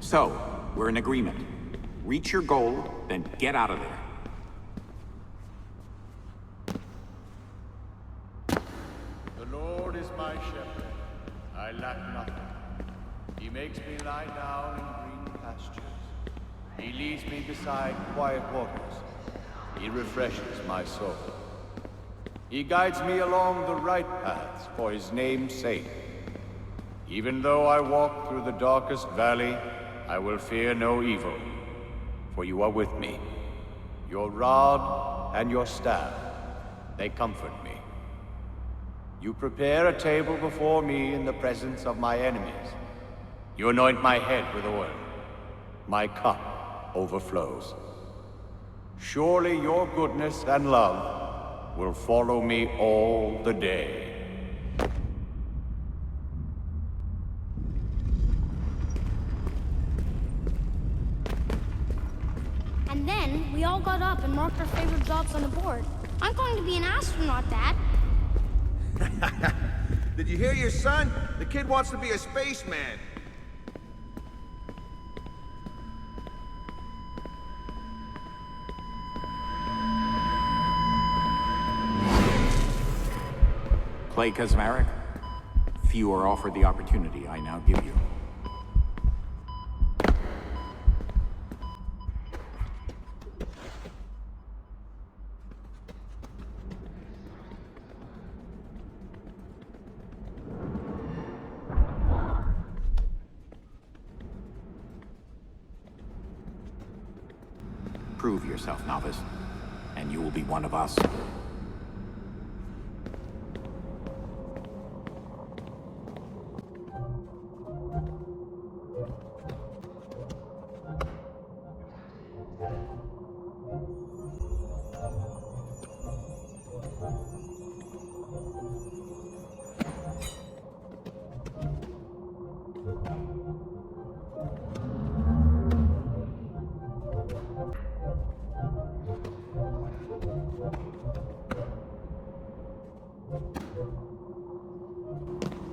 So, we're in agreement. Reach your goal, then get out of there. The Lord is my shepherd. I lack nothing. He makes me lie down in green pastures. He leads me beside quiet waters. He refreshes my soul. He guides me along the right paths for his name's sake. Even though I walk through the darkest valley, I will fear no evil, for you are with me. Your rod and your staff, they comfort me. You prepare a table before me in the presence of my enemies. You anoint my head with oil. My cup overflows. Surely your goodness and love will follow me all the day. And then, we all got up and marked our favorite jobs on the board. I'm going to be an astronaut, Dad. Did you hear your son? The kid wants to be a spaceman. Clay Kazmarek? Few are offered the opportunity I now give you. Prove yourself, novice, and you will be one of us.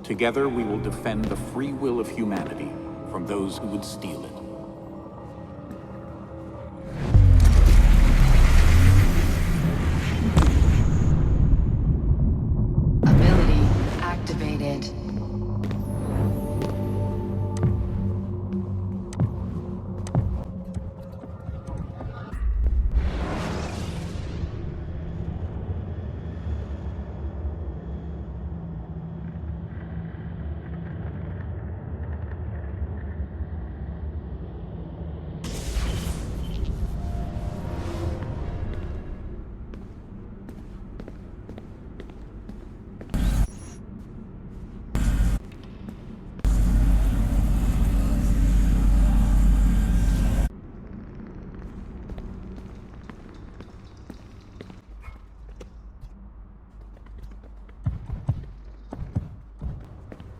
Together, we will defend the free will of humanity from those who would steal it. Ability activated.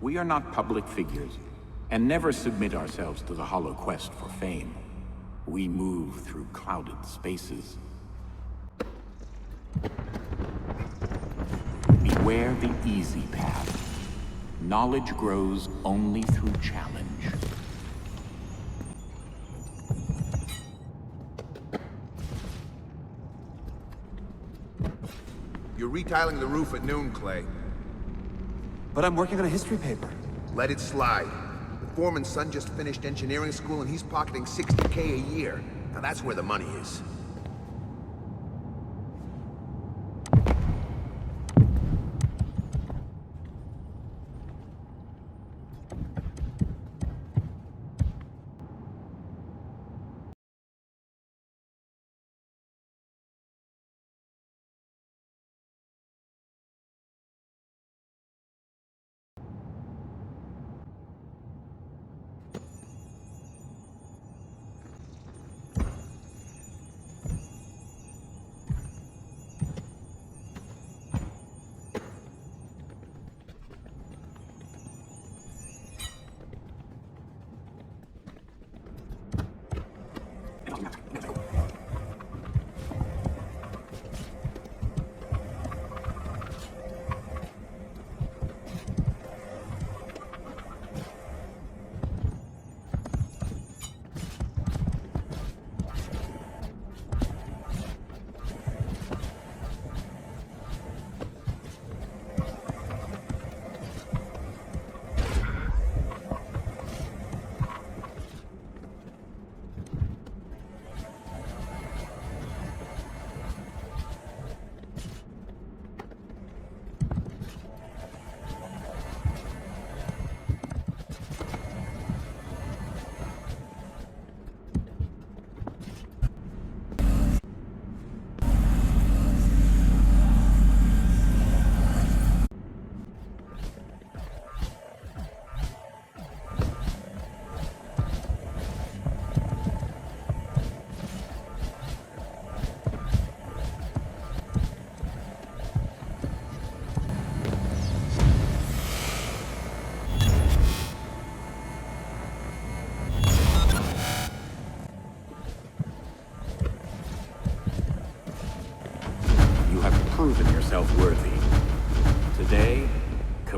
We are not public figures, and never submit ourselves to the hollow quest for fame. We move through clouded spaces. Beware the easy path. Knowledge grows only through challenge. You're retiling the roof at noon, Clay. But I'm working on a history paper. Let it slide. The foreman's son just finished engineering school and he's pocketing $60K a year. Now that's where the money is.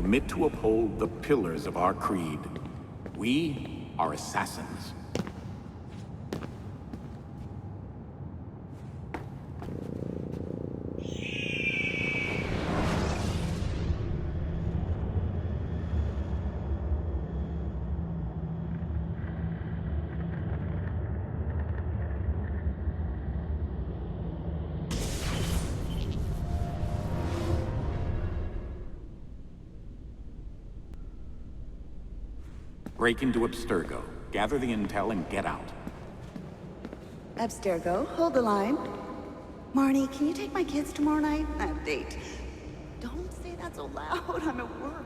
commit to uphold the pillars of our creed. We are assassins. Break into Abstergo, gather the intel, and get out. Abstergo, hold the line. Marnie, can you take my kids tomorrow night? I have a date. Don't say that so loud, I'm at work.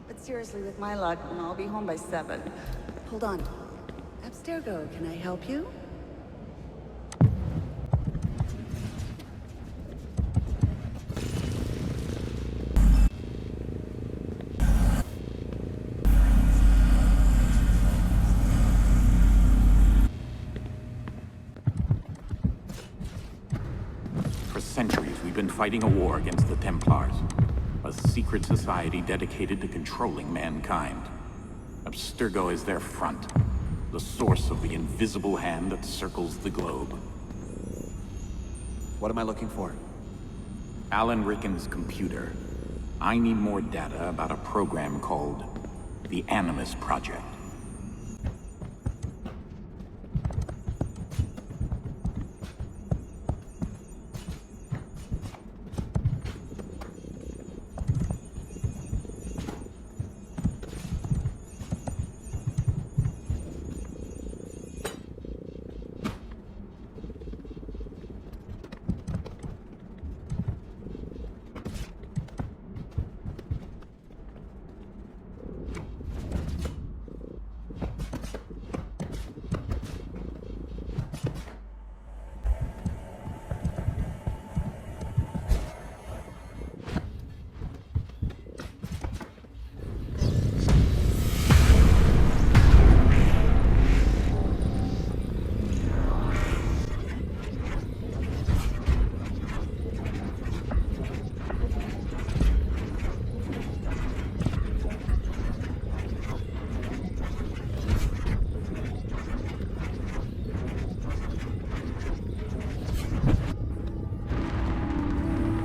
But seriously, with my luck, I'll be home by 7. Hold on. Abstergo, can I help you? For centuries, we've been fighting a war against the Templars, a secret society dedicated to controlling mankind. Abstergo is their front, the source of the invisible hand that circles the globe. What am I looking for? Alan Ricken's computer. I need more data about a program called the Animus Project.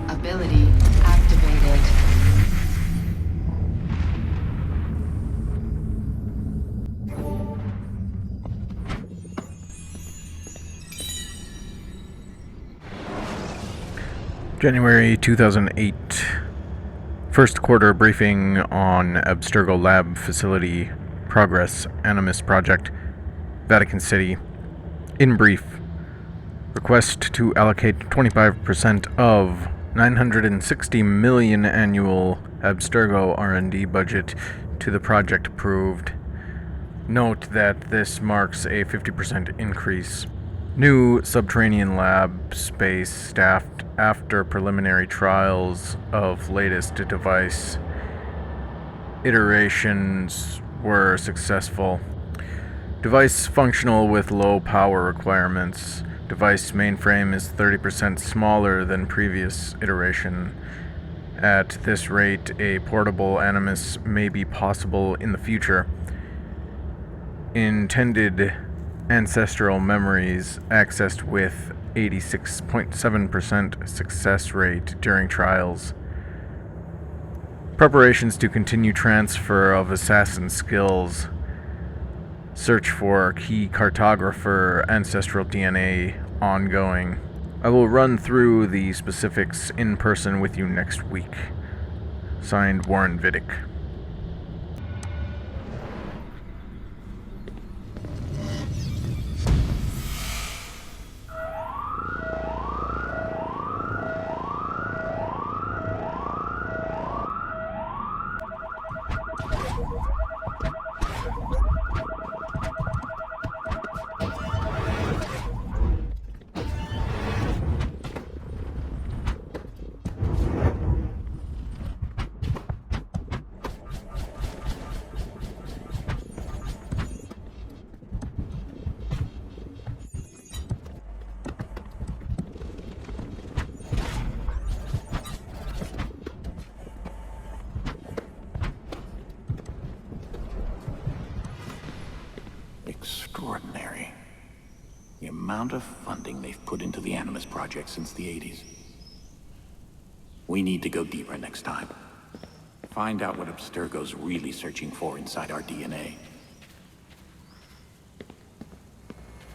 Ability activated. January 2008. First quarter briefing on Abstergo Lab facility progress, Animus Project, Vatican City. In brief, request to allocate 25% of 960 million annual Abstergo R&D budget to the project approved. Note that this marks a 50% increase. New subterranean lab space staffed after preliminary trials of latest device iterations were successful. Device functional with low power requirements. Device mainframe is 30% smaller than previous iteration. At this rate, a portable Animus may be possible in the future. Intended ancestral memories accessed with 86.7% success rate during trials. Preparations to continue transfer of assassin skills. Search for key cartographer ancestral DNA ongoing. I will run through the specifics in person with you next week. Signed, Warren Vidic. extraordinary. The amount of funding they've put into the Animus Project since the 80s. We need to go deeper next time. Find out what Abstergo's really searching for inside our DNA.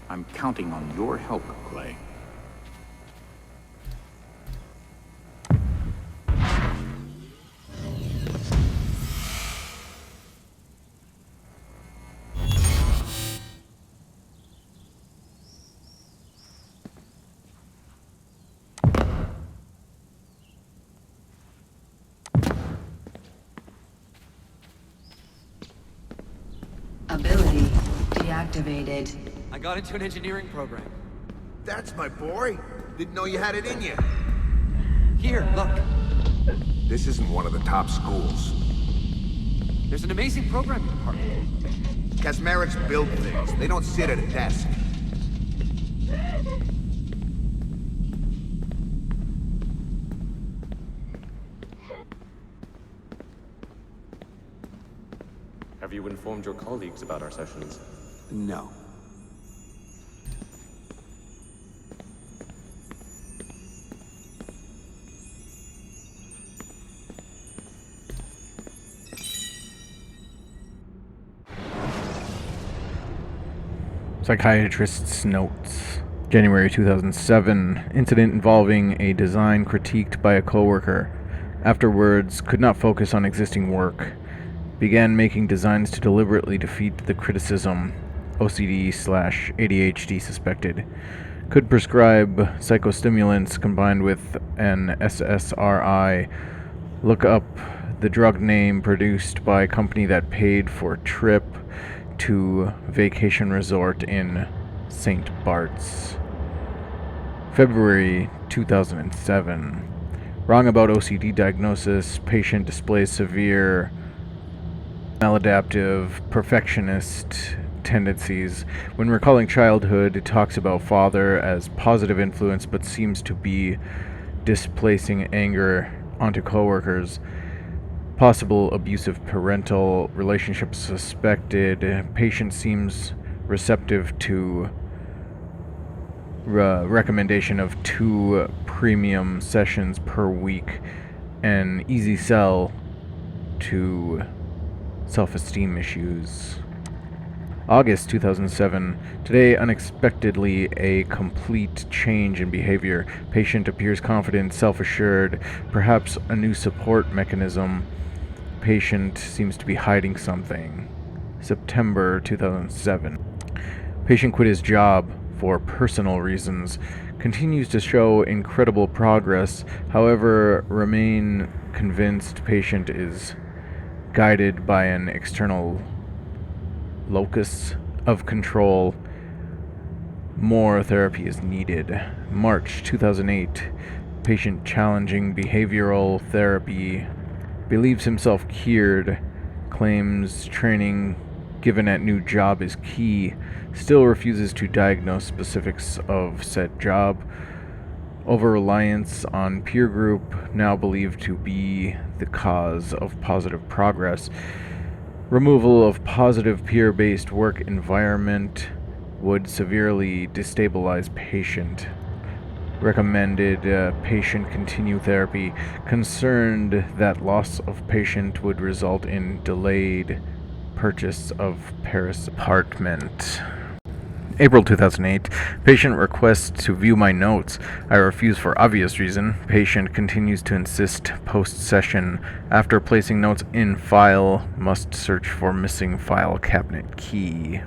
I'm counting on your help, Clay. Ability deactivated. I got into an engineering program. That's my boy. Didn't know you had it in you. Here, look. This isn't one of the top schools. There's an amazing programming department. Casmerics build things. They don't sit at a desk. Have you informed your colleagues about our sessions? No. Psychiatrist's notes. January 2007. Incident involving a design critiqued by a coworker. Afterwards, could not focus on existing work. Began making designs to deliberately defeat the criticism. OCD/ADHD suspected. Could prescribe psychostimulants combined with an SSRI. Look up the drug name produced by a company that paid for trip to vacation resort in St. Bart's. February 2007. Wrong about OCD diagnosis. Patient displays severe maladaptive perfectionist tendencies. When recalling childhood, it talks about father as positive influence but seems to be displacing anger onto coworkers. Possible abusive parental relationship suspected. Patient seems receptive to recommendation of 2 premium sessions per week. An easy sell to self-esteem issues. August 2007. Today, unexpectedly, a complete change in behavior. Patient appears confident, self-assured, perhaps a new support mechanism. Patient seems to be hiding something. September 2007. Patient quit his job for personal reasons. Continues to show incredible progress. However, remain convinced patient is guided by an external locus of control. More therapy is needed. March 2008. Patient challenging behavioral therapy. Believes himself cured. Claims training given at new job is key. Still refuses to diagnose specifics of said job. Over-reliance on peer group, now believed to be the cause of positive progress. Removal of positive peer-based work environment would severely destabilize patient. Recommended patient continue therapy. Concerned that loss of patient would result in delayed purchase of Paris apartment. April 2008. Patient requests to view my notes. I refuse for obvious reason. Patient continues to insist post-session. After placing notes in file, must search for missing file cabinet key.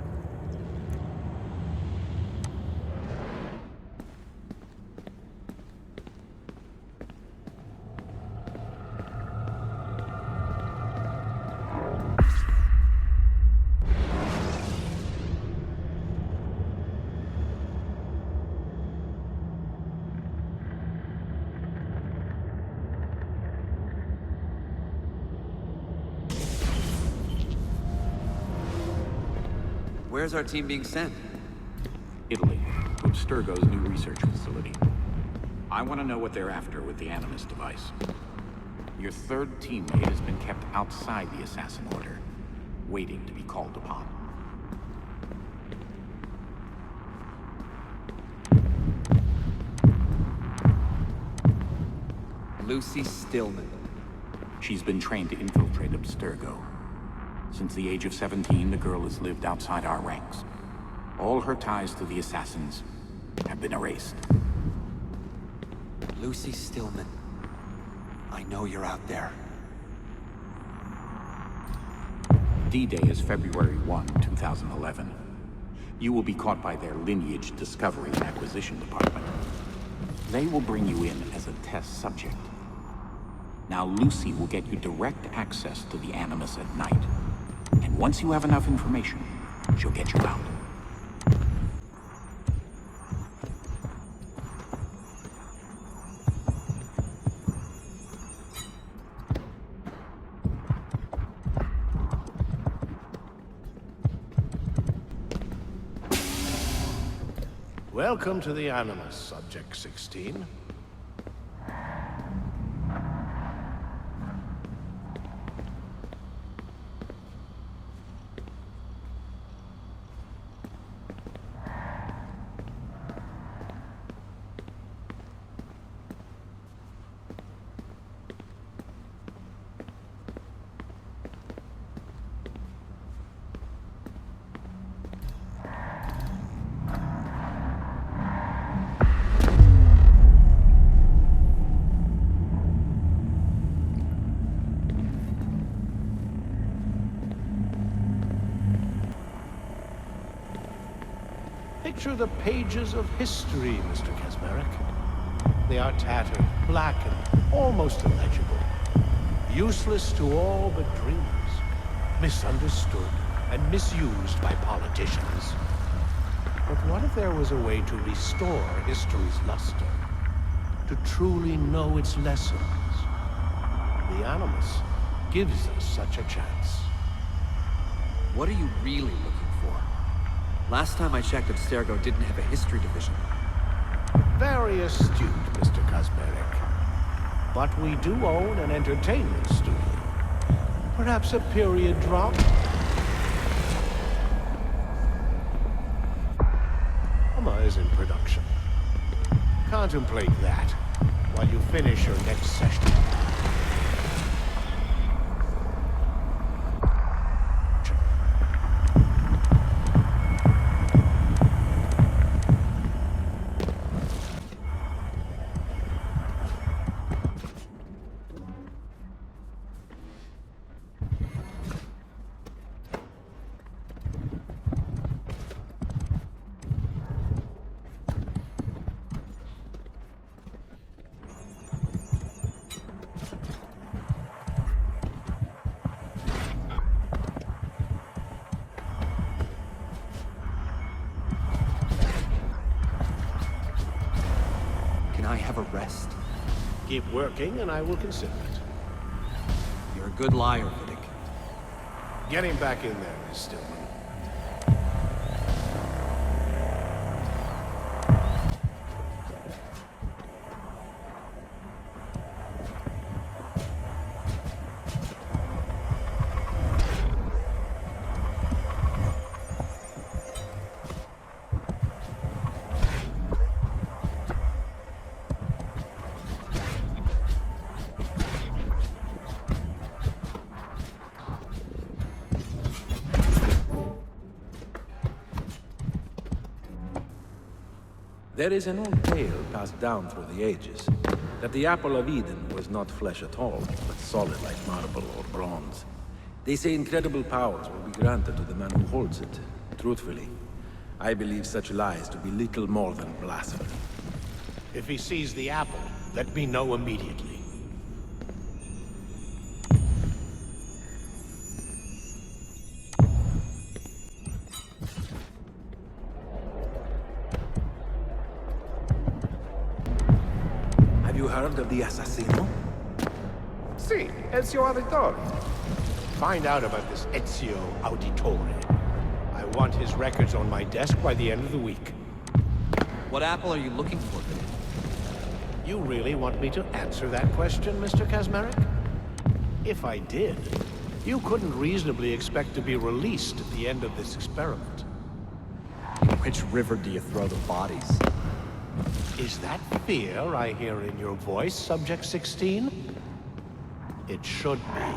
Where's our team being sent? Italy, to Abstergo's new research facility. I want to know what they're after with the Animus device. Your third teammate has been kept outside the Assassin Order, waiting to be called upon. Lucy Stillman. She's been trained to infiltrate Abstergo. Since the age of 17, the girl has lived outside our ranks. All her ties to the assassins have been erased. Lucy Stillman. I know you're out there. D-Day is February 1, 2011. You will be caught by their Lineage Discovery and Acquisition Department. They will bring you in as a test subject. Now Lucy will get you direct access to the Animus at night. And once you have enough information, she'll get you out. Welcome to the Animus, Subject 16. Picture the pages of history, Mr. Kasmeric. They are tattered, blackened, almost illegible. Useless to all but dreamers. Misunderstood and misused by politicians. But what if there was a way to restore history's luster? To truly know its lessons? The Animus gives us such a chance. What are you really looking for? Last time I checked, Abstergo didn't have a history division. Very astute, Mr. Kasmeric. But we do own an entertainment studio. Perhaps a period drama? Drama is in production. Contemplate that while you finish your next session. Can I have a rest? Keep working and I will consider it. You're a good liar, Vidic. Get him back in there, Miss Stillman. There is an old tale passed down through the ages, that the apple of Eden was not flesh at all, but solid like marble or bronze. They say incredible powers will be granted to the man who holds it. Truthfully, I believe such lies to be little more than blasphemy. If he sees the apple, let me know immediately. Have you heard of the assassino? Si, Ezio Auditore. Find out about this Ezio Auditore. I want his records on my desk by the end of the week. What apple are you looking for, Vidic? You really want me to answer that question, Mr. Kasmeric? If I did, you couldn't reasonably expect to be released at the end of this experiment. In which river do you throw the bodies? Is that fear I hear in your voice, Subject 16? It should be.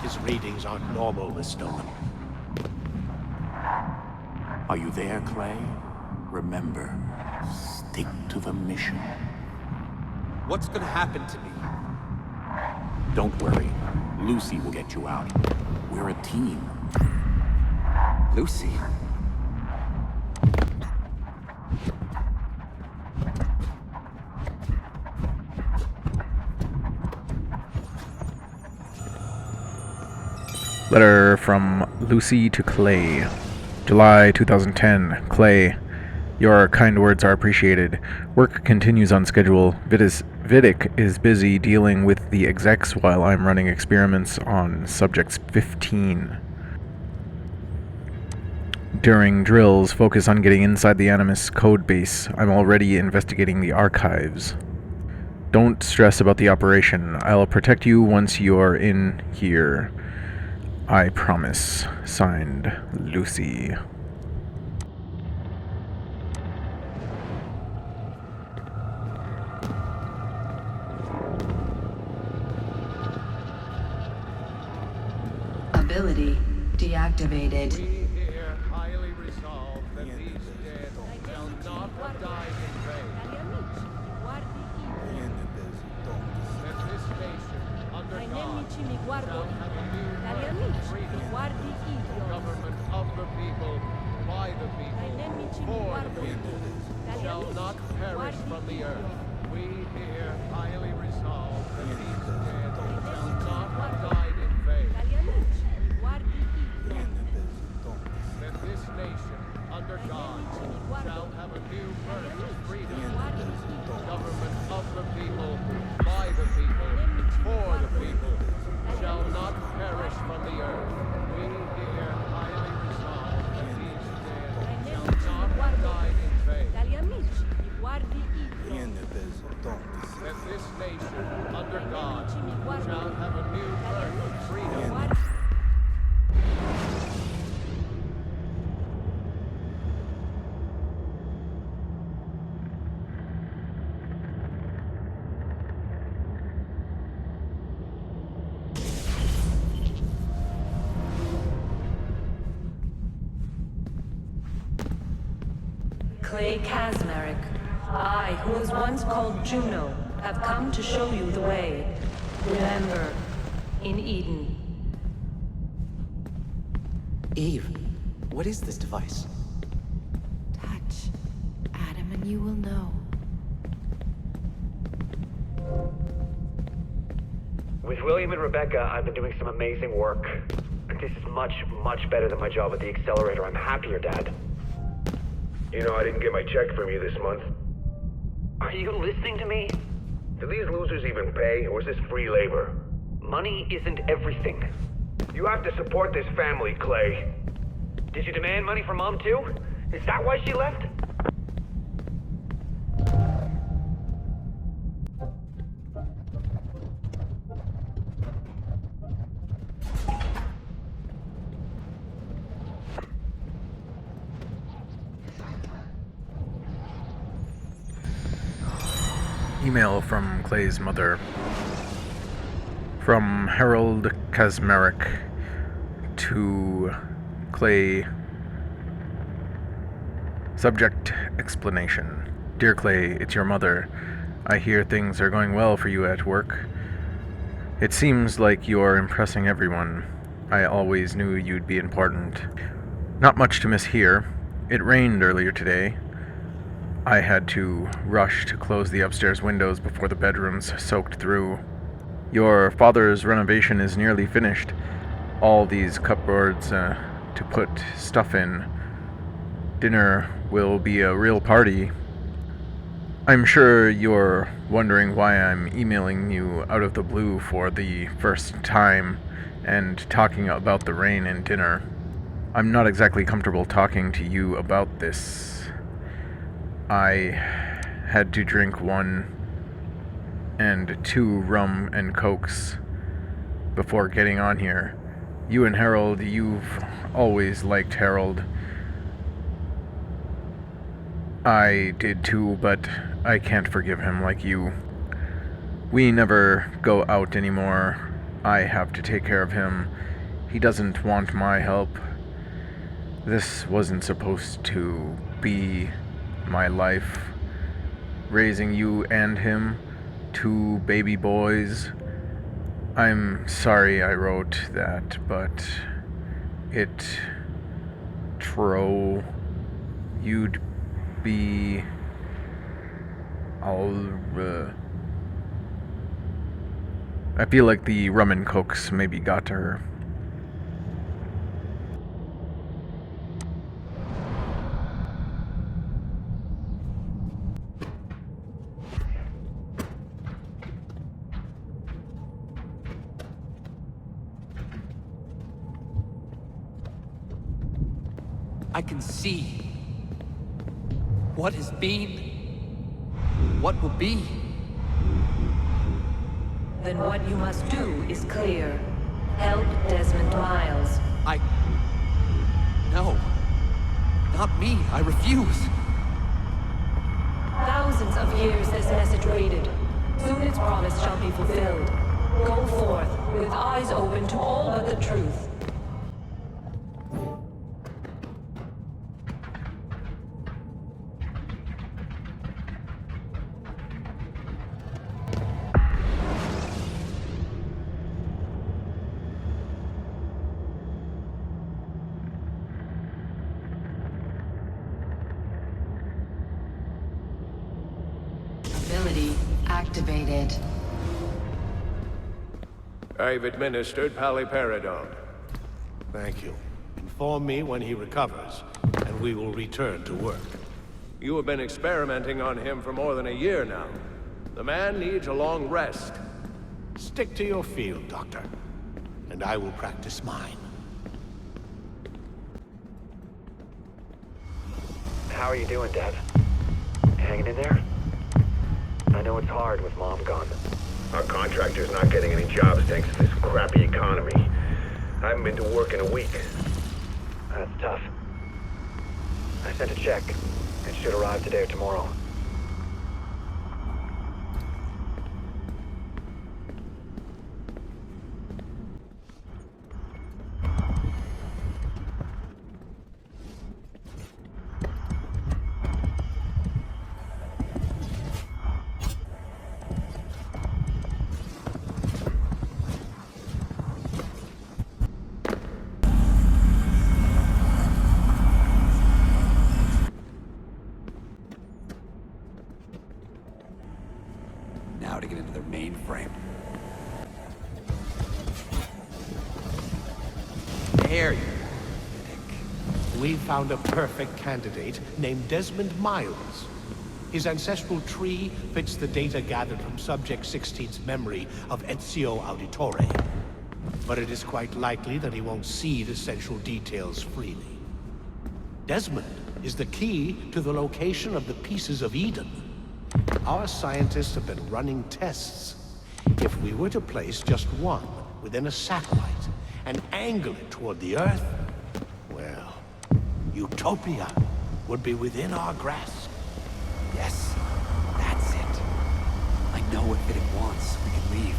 His readings aren't normal, Miss Stone. Are you there, Clay? Remember, stick to the mission. What's gonna happen to me? Don't worry. Lucy will get you out. We're a team. Lucy? Letter from Lucy to Clay. July 2010. Clay, your kind words are appreciated. Work continues on schedule. Vidic is busy dealing with the execs while I'm running experiments on subjects 15. During drills, focus on getting inside the Animus code base. I'm already investigating the archives. Don't stress about the operation. I'll protect you once you're in here. I promise. Signed, Lucy. Ability deactivated. We here highly resolve that these dead shall not have died in vain. That this nation, under God, shall have a new birth, freedom, government of the people, by the people, for the people, shall not perish from the earth. We here highly resolve that these dead shall not have died in vain. That this nation, under God, shall have a new birth, freedom, government of the people, by the people, for the people, shall not perish from the earth. We here highly resolve that these dead shall not have died in vain. That this nation, under God, shall have a new birth, freedom. Clay Kasmerick, I, who was once called Juno, have come to show you the way. Remember, in Eden. Eve, what is this device? Touch Adam and you will know. With William and Rebecca, I've been doing some amazing work. This is much, much better than my job at the accelerator. I'm happier, Dad. You know, I didn't get my check from you this month. Are you listening to me? Do these losers even pay, or is this free labor? Money isn't everything. You have to support this family, Clay. Did you demand money from Mom, too? Is that why she left? Email from Clay's mother. From Harold Kasmerick to Clay. Subject explanation. Dear Clay, it's your mother. I hear things are going well for you at work. It seems like you're impressing everyone. I always knew you'd be important. Not much to miss here. It rained earlier today. I had to rush to close the upstairs windows before the bedrooms soaked through. Your father's renovation is nearly finished. All these cupboards to put stuff in. Dinner will be a real party. I'm sure you're wondering why I'm emailing you out of the blue for the first time and talking about the rain and dinner. I'm not exactly comfortable talking to you about this. I had to drink 1 and 2 rum and cokes before getting on here. You and Harold, you've always liked Harold. I did too, but I can't forgive him like you. We never go out anymore. I have to take care of him. He doesn't want my help. This wasn't supposed to be my life. Raising you and him, 2 baby boys. I'm sorry I wrote that, but you'd be... I feel like the rum and cokes maybe got to her. I can see what has been, what will be. Then what you must do is clear. Help Desmond Miles. No. Not me. I refuse. Thousands of years this message waited. Soon its promise shall be fulfilled. Go forth, with eyes open to all but the truth. Ability activated. I've administered paliperidone. Thank you. Inform me when he recovers, and we will return to work. You have been experimenting on him for more than a year now. The man needs a long rest. Stick to your field, Doctor, and I will practice mine. How are you doing, Dad? Hanging in there? I know it's hard with Mom gone. Our contractor's not getting any jobs thanks to this crappy economy. I haven't been to work in a week. That's tough. I sent a check. It should arrive today or tomorrow. Now to get into their mainframe. There you go. We found a perfect candidate named Desmond Miles. His ancestral tree fits the data gathered from Subject 16's memory of Ezio Auditore. But it is quite likely that he won't see the essential details freely. Desmond is the key to the location of the pieces of Eden. Our scientists have been running tests. If we were to place just one within a satellite and angle it toward the Earth, well, Utopia would be within our grasp. Yes, that's it. I know if it wants, we can leave.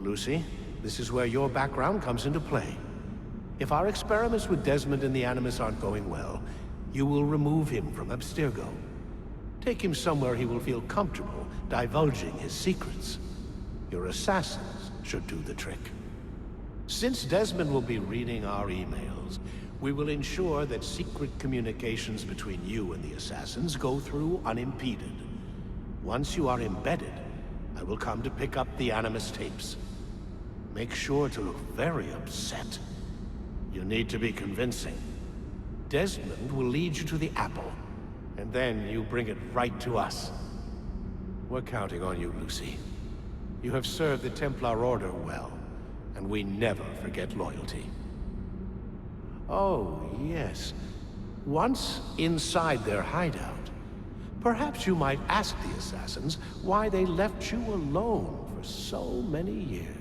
Lucy, this is where your background comes into play. If our experiments with Desmond and the Animus aren't going well, you will remove him from Abstergo. Take him somewhere he will feel comfortable divulging his secrets. Your assassins should do the trick. Since Desmond will be reading our emails, we will ensure that secret communications between you and the assassins go through unimpeded. Once you are embedded, I will come to pick up the Animus tapes. Make sure to look very upset. You need to be convincing. Desmond will lead you to the apple, and then you bring it right to us. We're counting on you, Lucy. You have served the Templar Order well, and we never forget loyalty. Oh, yes. Once inside their hideout, perhaps you might ask the assassins why they left you alone for so many years.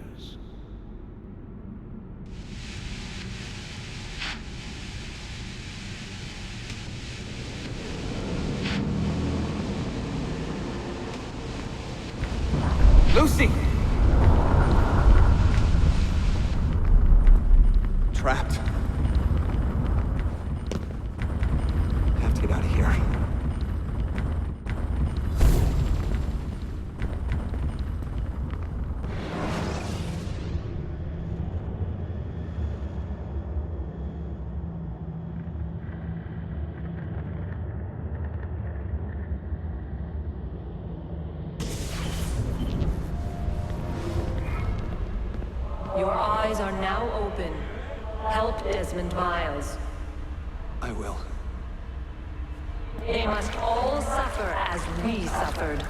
Lucy! Trapped. I have to get out of here. Your eyes are now open. Help Desmond Miles. I will. They must all suffer as we suffered.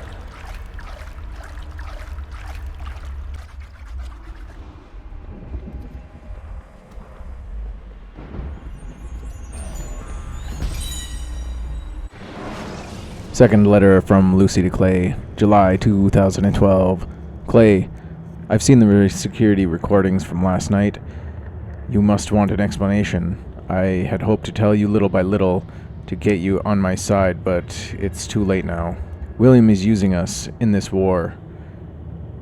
Second letter from Lucy to Clay, July 2012. Clay, I've seen the security recordings from last night. You must want an explanation. I had hoped to tell you little by little to get you on my side, but it's too late now. William is using us in this war.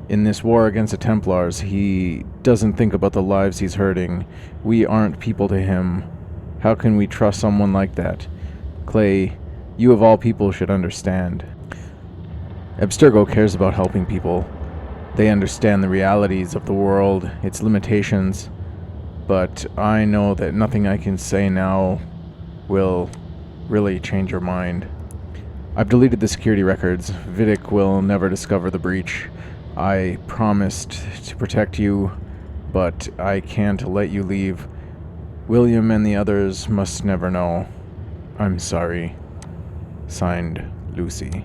In this war against the Templars, he doesn't think about the lives he's hurting. We aren't people to him. How can we trust someone like that? Clay, you of all people should understand. Abstergo cares about helping people. They understand the realities of the world, its limitations, but I know that nothing I can say now will really change your mind. I've deleted the security records. Vidic will never discover the breach. I promised to protect you, but I can't let you leave. William and the others must never know. I'm sorry. Signed, Lucy.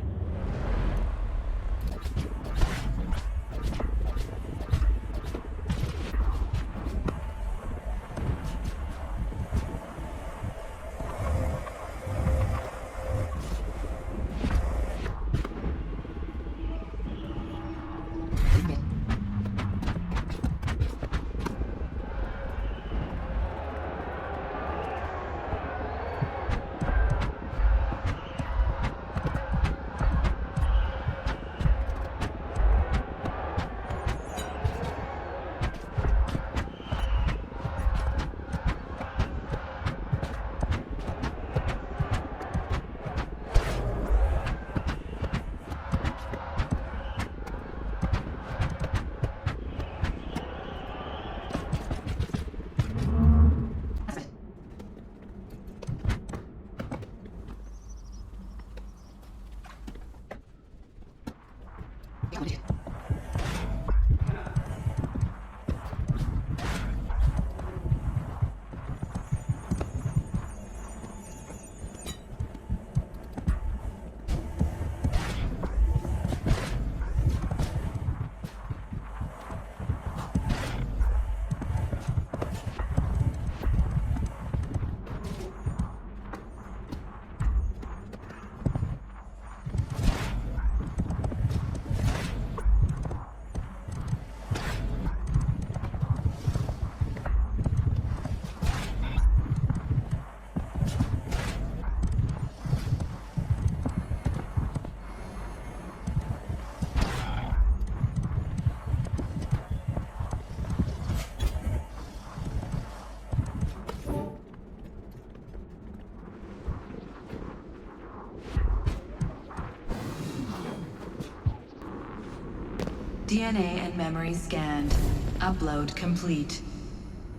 DNA and memory scanned. Upload complete.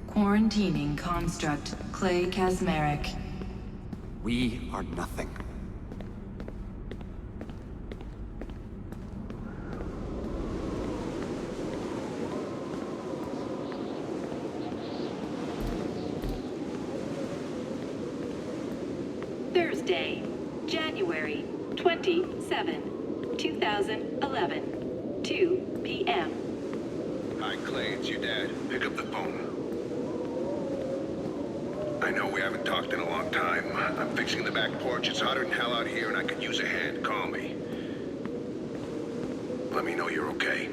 Quarantining construct Clay Kasmeric. We are nothing. Thursday, January 27, 2011, 2 p.m. Hi, Clay, it's your dad. Pick up the phone. I know we haven't talked in a long time. I'm fixing the back porch. It's hotter than hell out here, and I could use a hand. Call me. Let me know you're okay.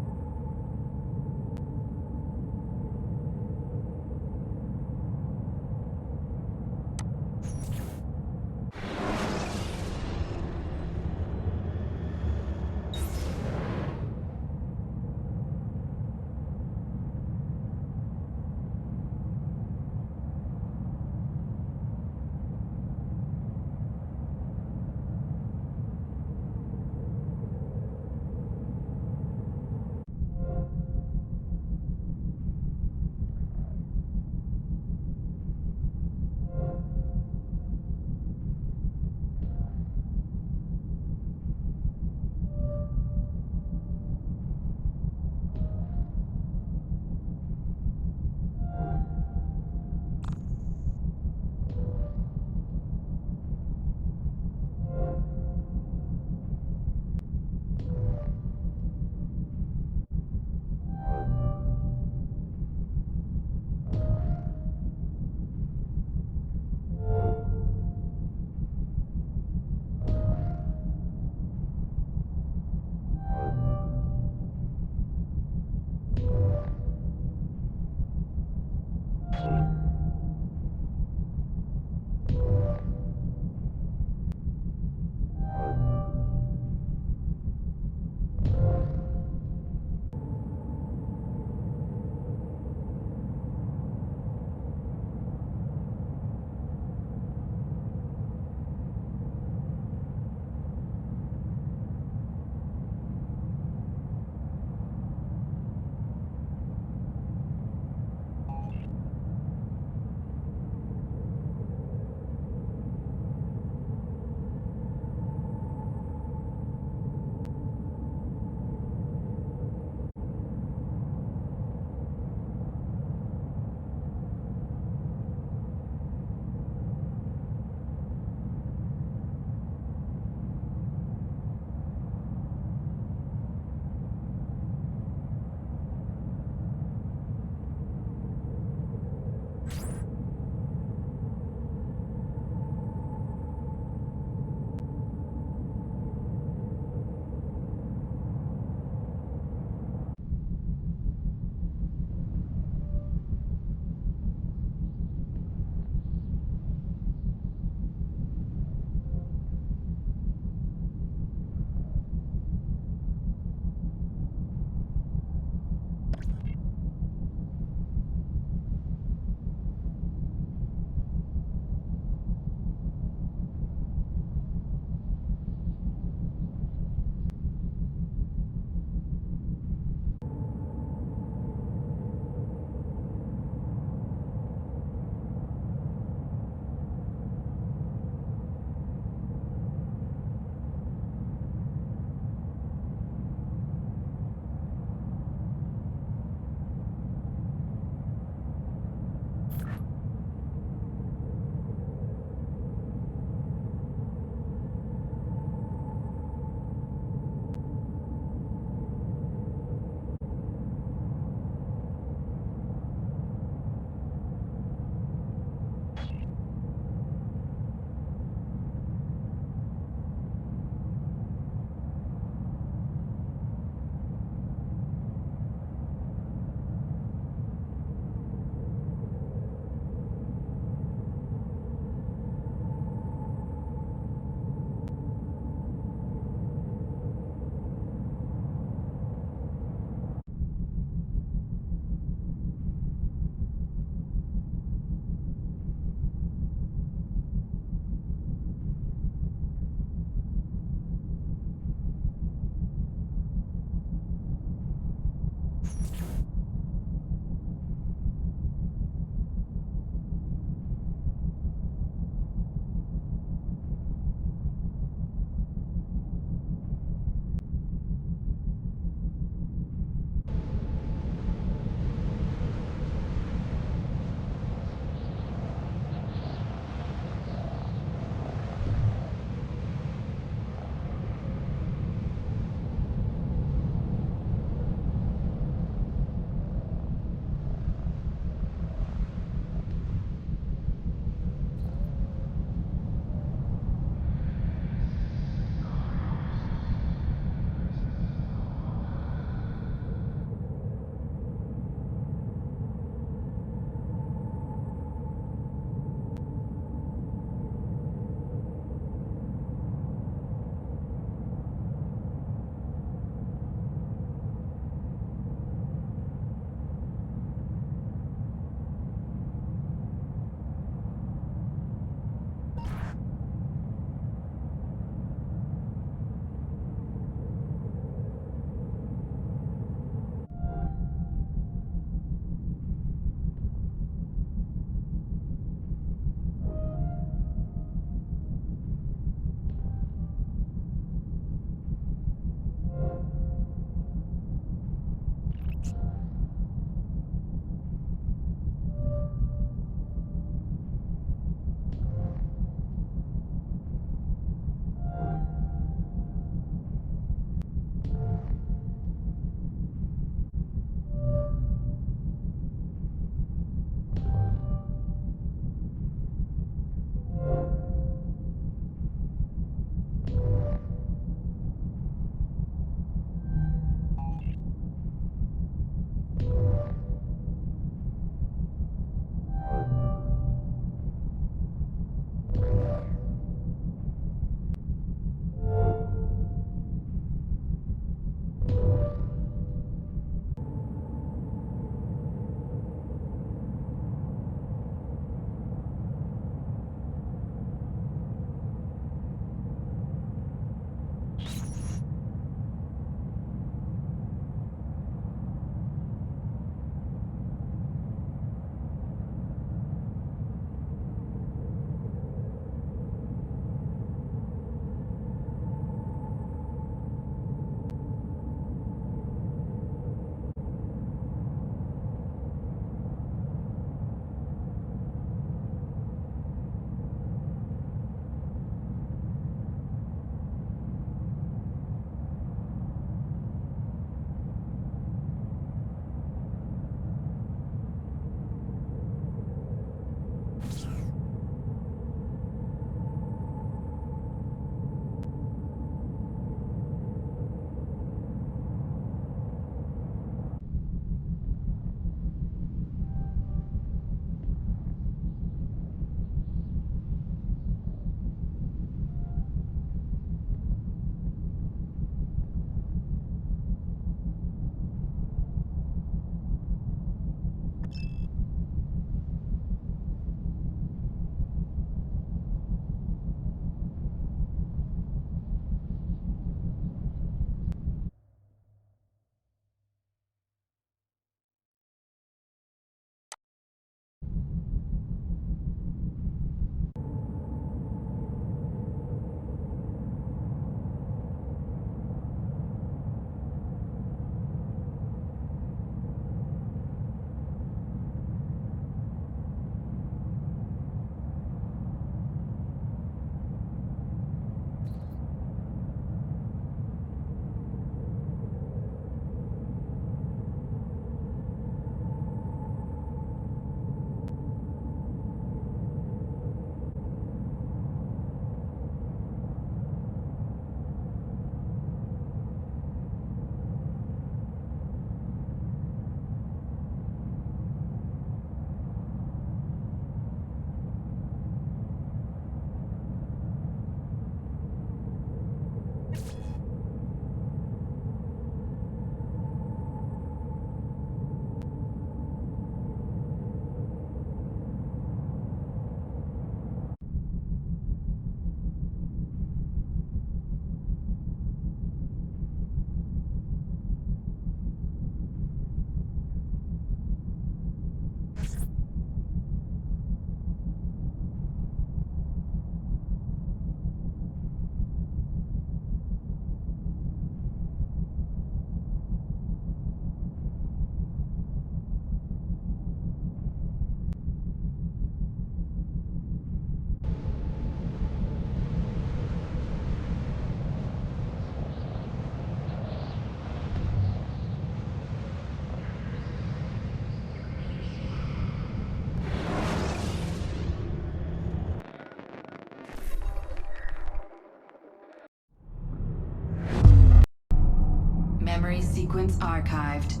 sequence archived.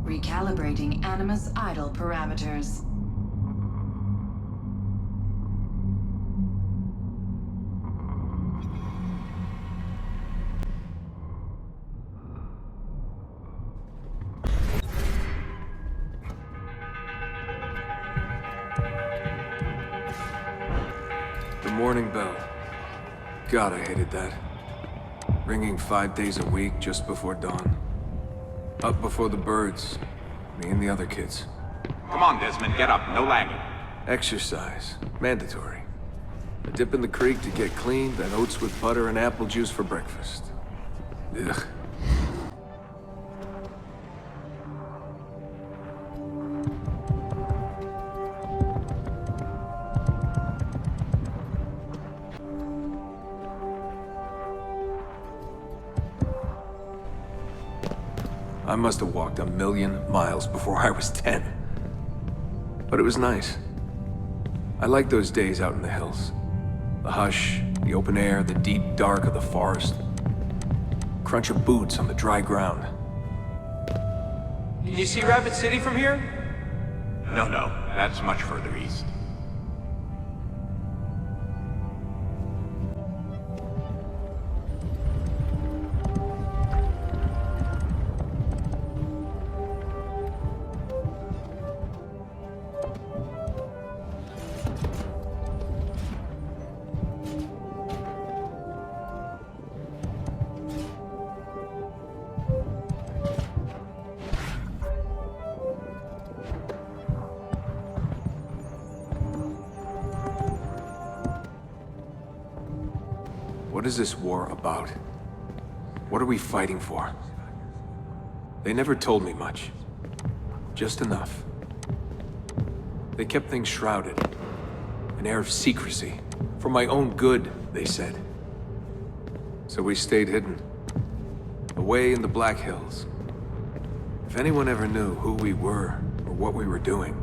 Recalibrating Animus idle parameters. The morning bell. God, I hated that. Ringing 5 days a week just before dawn. Up before the birds. Me and the other kids. Come on, Desmond, get up. No lagging. Exercise. Mandatory. A dip in the creek to get clean, then oats with butter and apple juice for breakfast. Ugh. I must have walked 1,000,000 miles before I was 10. But it was nice. I liked those days out in the hills. The hush, the open air, the deep dark of the forest. Crunch of boots on the dry ground. Can you see Rapid City from here? No, that's much further east. What is this war about? What are we fighting for? They never told me much. Just enough. They kept things shrouded. An air of secrecy. For my own good, they said. So we stayed hidden. Away in the Black Hills. If anyone ever knew who we were or what we were doing,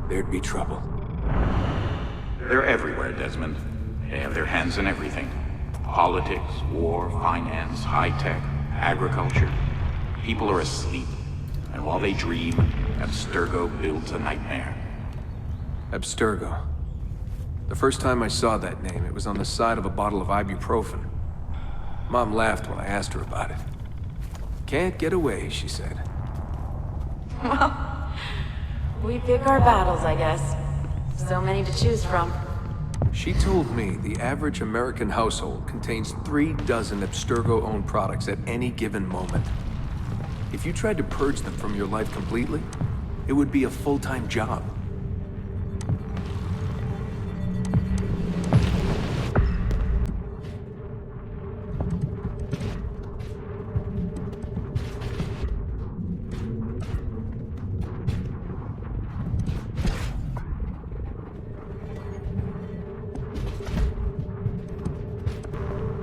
there'd be trouble. They're everywhere, Desmond. They have their hands in everything. Politics, war, finance, high-tech, agriculture. People are asleep. And while they dream, Abstergo builds a nightmare. Abstergo. The first time I saw that name, it was on the side of a bottle of ibuprofen. Mom laughed when I asked her about it. Can't get away, she said. Well, we pick our battles, I guess. So many to choose from. She told me the average American household contains 3 dozen Abstergo-owned products at any given moment. If you tried to purge them from your life completely, it would be a full-time job.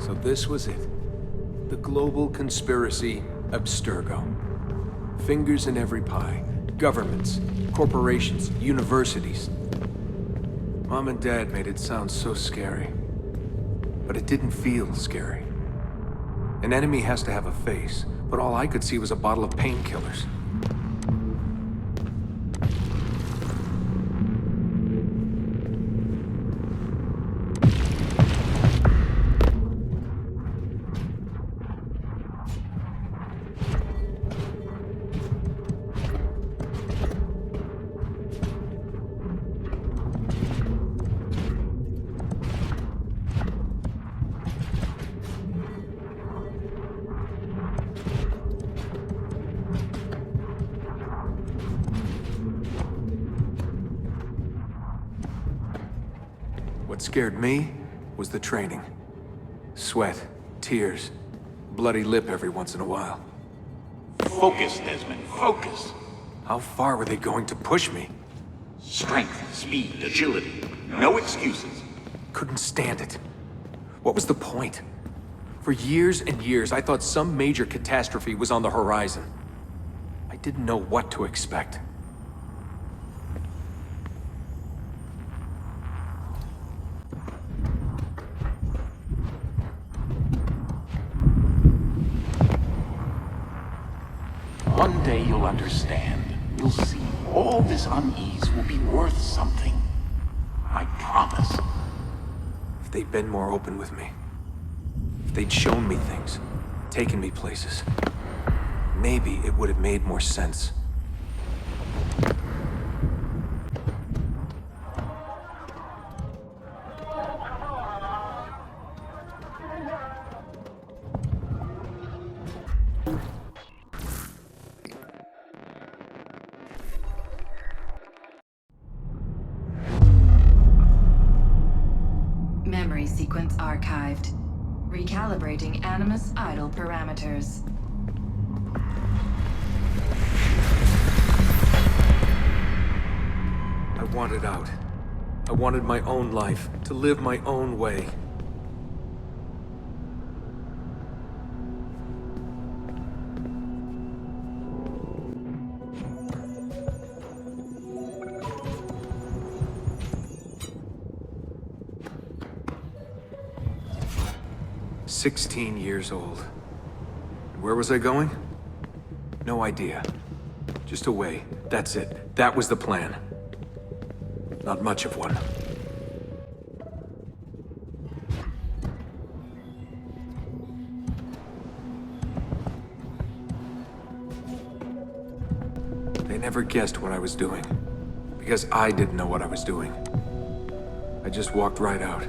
So this was it. The global conspiracy Abstergo. Fingers in every pie. Governments, corporations, universities. Mom and Dad made it sound so scary. But it didn't feel scary. An enemy has to have a face, but all I could see was a bottle of painkillers. What scared me was the training. Sweat, tears, bloody lip every once in a while. Focus, Desmond, focus. How far were they going to push me? Strength, speed, agility. No excuses. Couldn't stand it. What was the point? For years and years, I thought some major catastrophe was on the horizon. I didn't know what to expect. One day you'll understand. You'll see. All this unease will be worth something. I promise. If they'd been more open with me. If they'd shown me things. Taken me places. Maybe it would have made more sense. Memory sequence archived. Recalibrating Animus idle parameters. I wanted out. I wanted my own life, to live my own way. "16 years old. Where was I going? No idea. Just away. That's it. That was the plan. Not much of one. They never guessed what I was doing. Because I didn't know what I was doing. I just walked right out.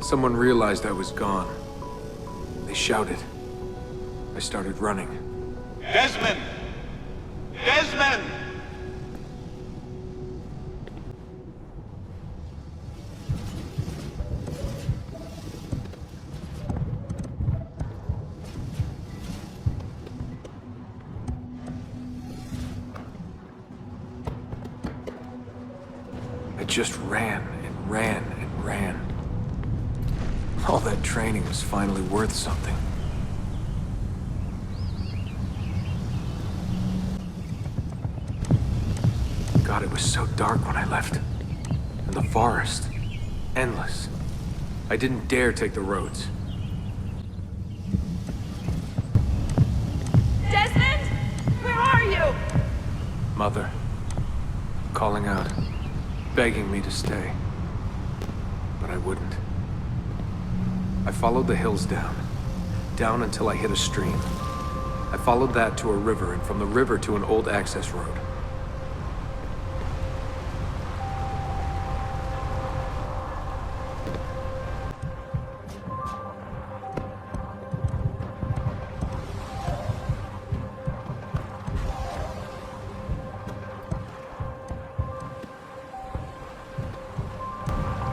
Someone realized I was gone. They shouted. I started running. Desmond! Desmond! I just ran and ran and ran. All that training was finally worth something. God, it was so dark when I left. And the forest. Endless. I didn't dare take the roads. Desmond! Where are you? Mother. Calling out. Begging me to stay. But I wouldn't. I followed the hills down. Down until I hit a stream. I followed that to a river, and from the river to an old access road.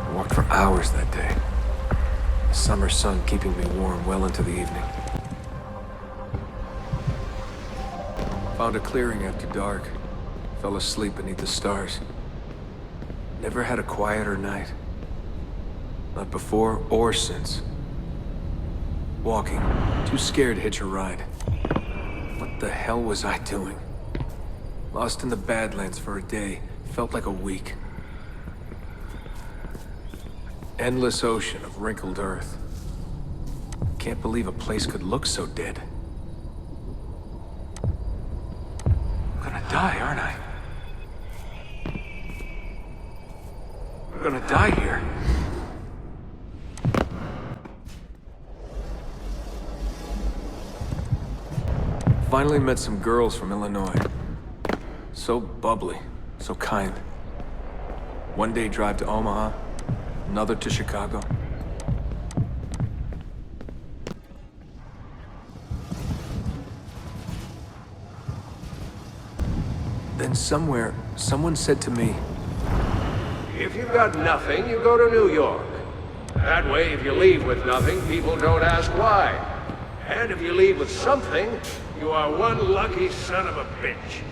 I walked for hours that day. The summer sun keeping me warm well into the evening. Found a clearing after dark. Fell asleep beneath the stars. Never had a quieter night. Not before or since. Walking. Too scared to hitch a ride. What the hell was I doing? Lost in the Badlands for a day. Felt like a week. Endless ocean of wrinkled earth. Can't believe a place could look so dead. I'm gonna die, aren't I? I'm gonna die here. Finally met some girls from Illinois. So bubbly, so kind. One day drive to Omaha, another to Chicago. Then somewhere, someone said to me, If you've got nothing, you go to New York. That way, if you leave with nothing, people don't ask why. And if you leave with something, you are one lucky son of a bitch.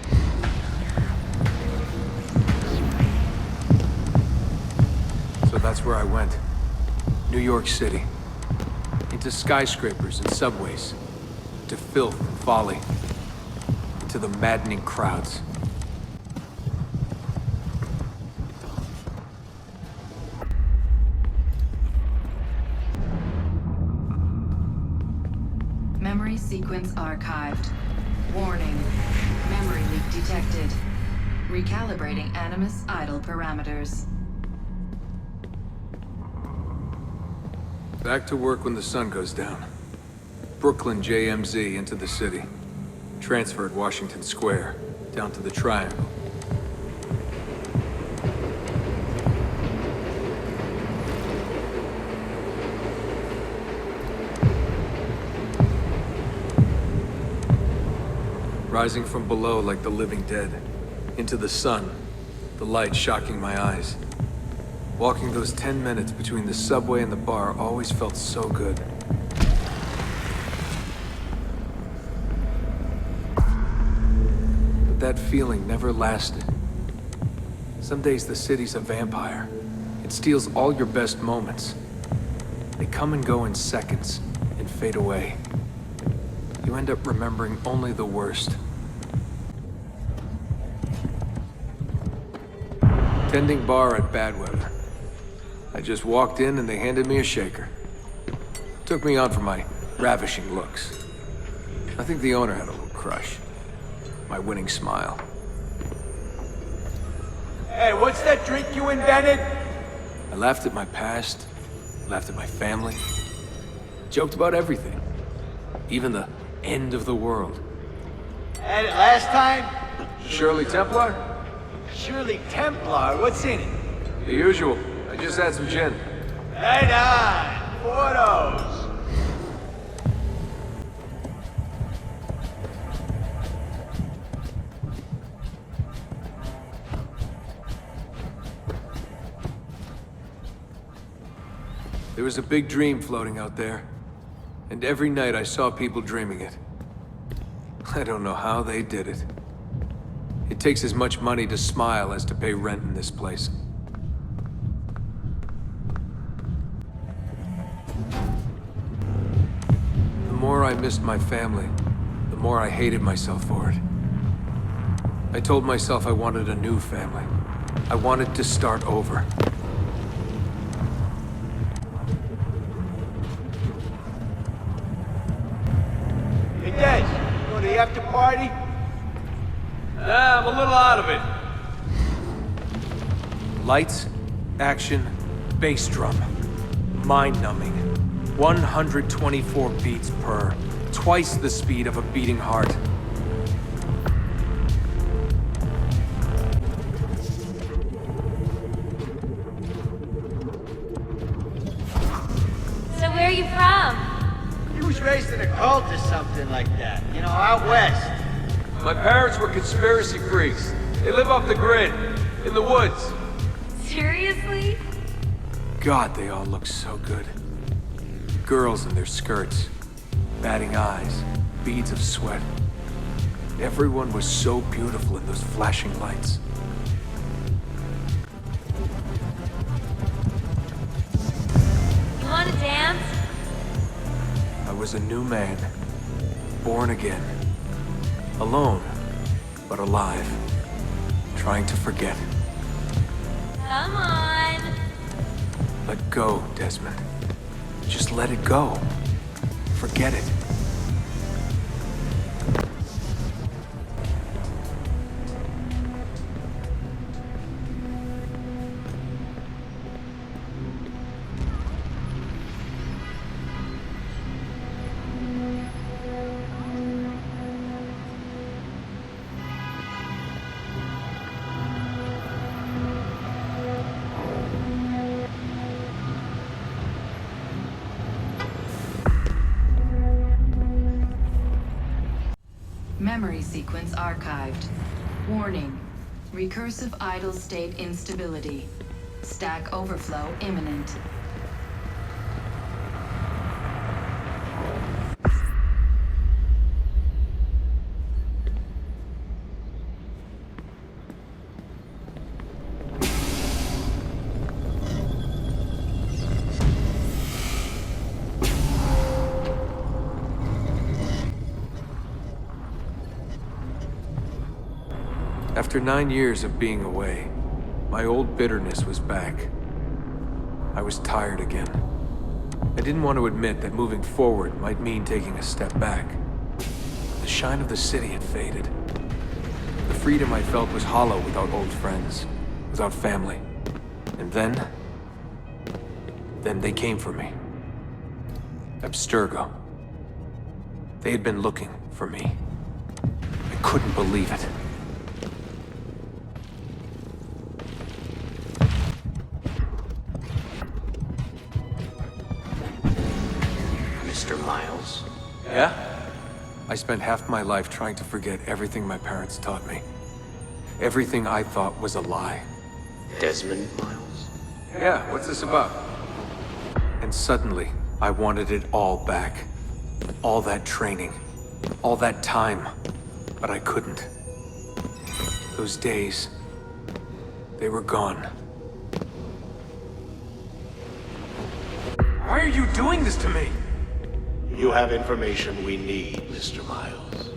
So that's where I went. New York City. Into skyscrapers and subways. To filth and folly. Into the maddening crowds. Memory sequence archived. Warning. Memory leak detected. Recalibrating Animus idle parameters. Back to work when the sun goes down. Brooklyn JMZ into the city. Transferred Washington Square, down to the Triangle. Rising from below like the living dead. Into the sun, the light shocking my eyes. Walking those 10 minutes between the subway and the bar always felt so good. But that feeling never lasted. Some days the city's a vampire. It steals all your best moments. They come and go in seconds, and fade away. You end up remembering only the worst. Tending bar at Badweather. I just walked in and they handed me a shaker. Took me on for my ravishing looks. I think the owner had a little crush. My winning smile. Hey, what's that drink you invented? I laughed at my past, laughed at my family, joked about everything. Even the end of the world. Had it last time? Shirley Templar? Shirley Templar? What's in it? The usual. I just had some gin. Right on. Photos. There was a big dream floating out there. And every night I saw people dreaming it. I don't know how they did it. It takes as much money to smile as to pay rent in this place. The more I missed my family, the more I hated myself for it. I told myself I wanted a new family. I wanted to start over. Hey, Des, go to the after party? I'm a little out of it. Lights, action, bass drum. Mind-numbing. 124 beats per. Twice the speed of a beating heart. So where are you from? He was raised in a cult or something like that. You know, out west. My parents were conspiracy freaks. They live off the grid, in the woods. Seriously? God, they all look so good. Girls in their skirts, batting eyes, beads of sweat. Everyone was so beautiful in those flashing lights. You want to dance? I was a new man, born again. Alone, but alive. Trying to forget. Come on. Let go, Desmond. Just let it go. Forget it. Memory sequence archived. Warning. Recursive idle state instability. Stack overflow imminent. After 9 years of being away, my old bitterness was back. I was tired again. I didn't want to admit that moving forward might mean taking a step back. The shine of the city had faded. The freedom I felt was hollow without old friends, without family. And then they came for me. Abstergo. They had been looking for me. I couldn't believe it. Mr. Miles? Yeah? I spent half my life trying to forget everything my parents taught me. Everything I thought was a lie. Desmond Miles? Yeah, what's this about? And suddenly, I wanted it all back. All that training. All that time. But I couldn't. Those days, they were gone. Why are you doing this to me? You have information we need, Mr. Miles.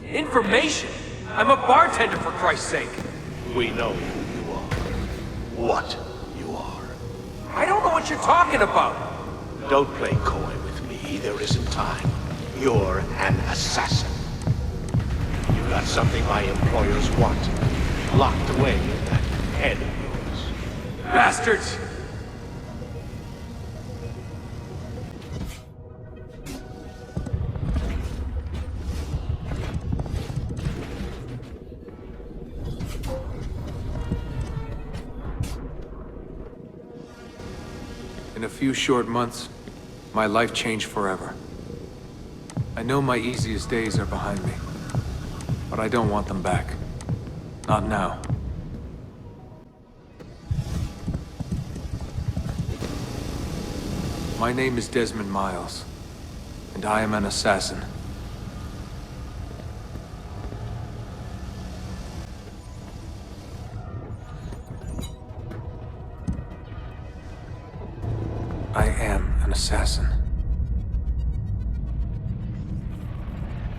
Information? I'm a bartender, for Christ's sake. We know who you are. What you are. I don't know what you're talking about. Don't play coy with me. There isn't time. You're an assassin. You got something my employers want. Locked away in that head of yours. Bastards! In a few short months, my life changed forever. I know my easiest days are behind me, but I don't want them back. Not now. My name is Desmond Miles, and I am an assassin. I am an assassin.